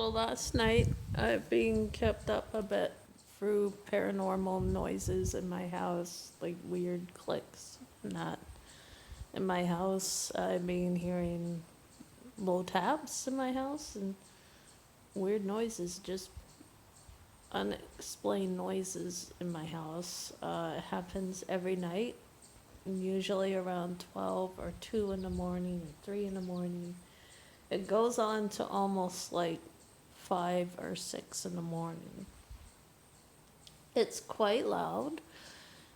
So last night, I've been kept up a bit through paranormal noises in my house, like weird clicks and that. In my house, I've been hearing low taps in my house and weird noises, just unexplained noises in my house. It happens every night, usually around 12 or 2 in the morning or 3 in the morning. It goes on to almost like 5 or 6 in the morning. It's quite loud,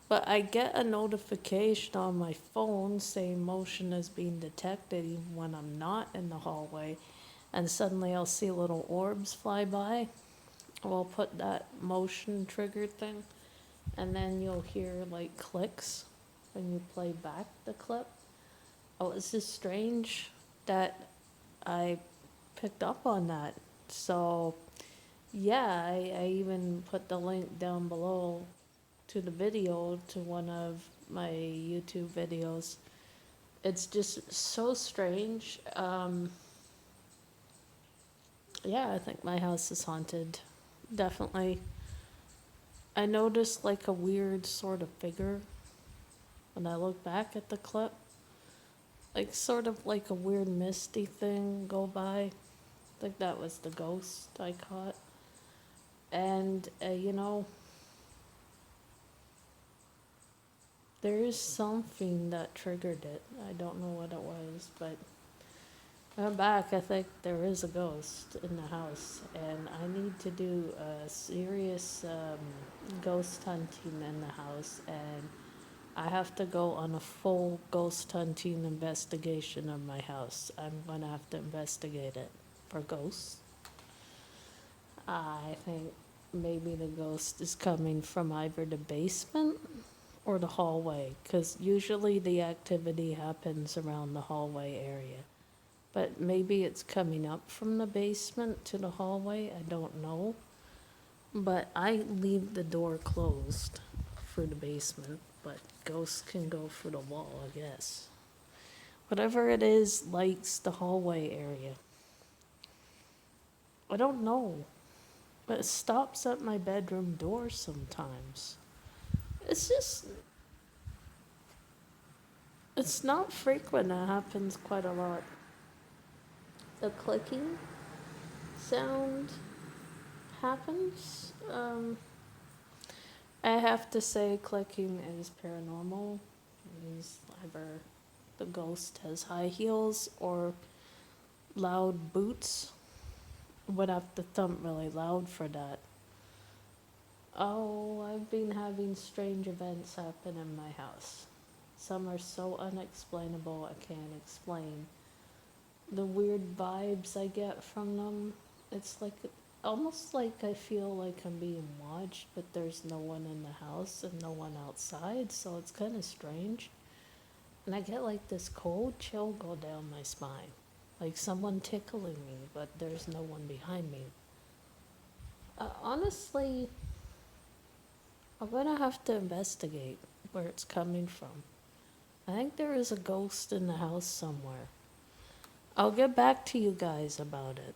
but I get a notification on my phone saying motion is being detected even when I'm not in the hallway. And suddenly I'll see little orbs fly by. We'll put that motion trigger thing, and then you'll hear like clicks when you play back the clip. Oh, it's just strange that I picked up on that. So yeah, I even put the link down below to the video to one of my YouTube videos. It's just so strange. Yeah, I think my house is haunted. Definitely. I noticed like a weird sort of figure when I look back at the clip. Like sort of like a weird misty thing go by. I think that was the ghost I caught. And, there is something that triggered it. I don't know what it was, but I'm back. I think there is a ghost in the house, and I need to do a serious ghost hunting in the house, and I have to go on a full ghost hunting investigation of my house. I'm gonna have to investigate it for ghosts. I think maybe the ghost is coming from either the basement or the hallway, because usually the activity happens around the hallway area. But maybe it's coming up from the basement to the hallway, I don't know. But I leave the door closed for the basement, but ghosts can go through the wall, I guess. Whatever it is lights the hallway area. I don't know, but it stops at my bedroom door sometimes. It's just, it's not frequent, it happens quite a lot. The clicking sound happens. I have to say, clicking is paranormal. It is either the ghost has high heels or loud boots. Would have to thump really loud for that. Oh, I've been having strange events happen in my house. Some are so unexplainable I can't explain. The weird vibes I get from them, it's like almost like I feel like I'm being watched, but there's no one in the house and no one outside, so it's kind of strange. And I get like this cold chill go down my spine, like someone tickling me, but there's no one behind me. Honestly, I'm gonna have to investigate where it's coming from. I think there is a ghost in the house somewhere. I'll get back to you guys about it.